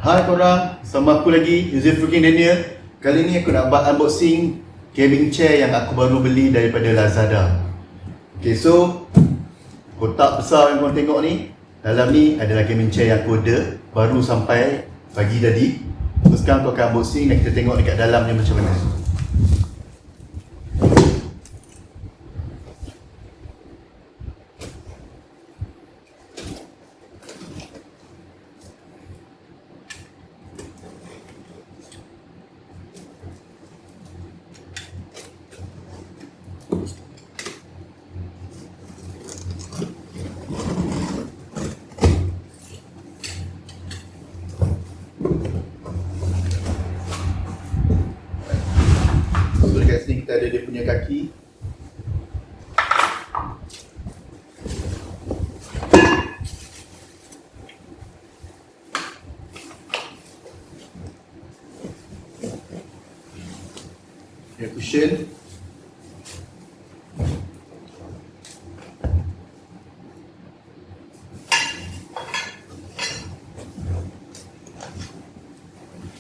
Hai korang, sama aku lagi UZZAIR Danial. Kali ni aku nak buat unboxing gaming chair yang aku baru beli daripada Lazada. Okay, so kotak besar yang korang tengok ni, dalam ni adalah gaming chair yang aku order, baru sampai pagi tadi. So sekarang aku akan unboxing dan kita tengok dekat dalamnya macam mana. So dekat sini kita ada dia punya kaki. Dia cushion.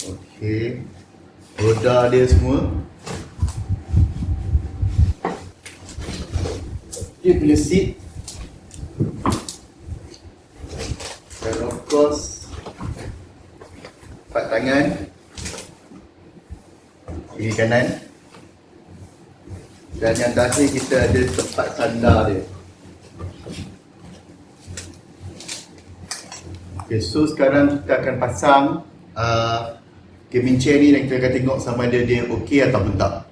Okey. Roda dia semua. Dia punya seat. Dan of course empat tangan, kiri kanan. Dan yang terakhir kita ada tempat sandar dia. Okay, so sekarang kita akan pasang gaming chair ni dan kita akan tengok sama ada dia okey ataupun tak.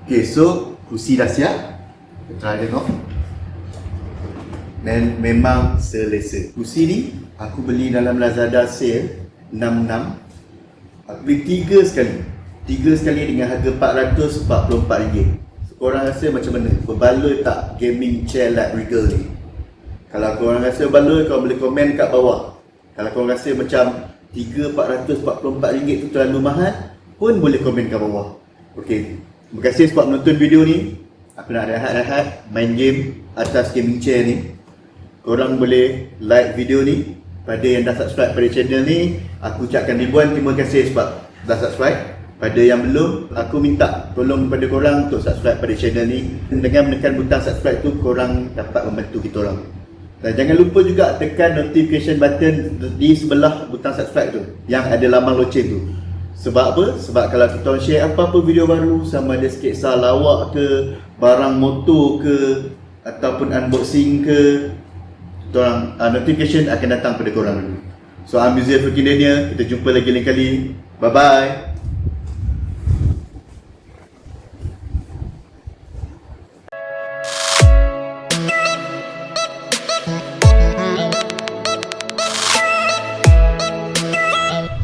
Okay, so kursi dah siap. Kita tengok. Dan memang selesa. Kursi ni aku beli dalam Lazada sale 66. Aku beli 3 sekali. 3 sekali dengan harga RM444. So, korang rasa macam mana? Berbaloi tak gaming chair like Regal ni? Kalau korang rasa berbaloi, korang boleh komen kat bawah. Kalau korang rasa macam RM3,444 tu terlalu mahal, pun boleh komen kat bawah. Okay, terima kasih sebab menonton video ni. Aku nak rehat-rehat main game atas gaming chair ni. Korang boleh like video ni. Pada yang dah subscribe pada channel ni, aku ucapkan ribuan terima kasih sebab dah subscribe. Pada yang belum, aku minta tolong pada korang untuk subscribe pada channel ni. Dengan menekan butang subscribe tu, korang dapat membantu kita orang. Dan jangan lupa juga tekan notification button di sebelah butang subscribe tu yang ada laman loceng tu. Sebab apa? Sebab kalau kita orang share apa-apa video baru, sama ada sketsa lawak ke, barang motor ke, ataupun unboxing ke, kita orang notification akan datang pada korang dulu. So I'm UZZAIR DANIAL. Kita jumpa lagi lain kali. Bye bye.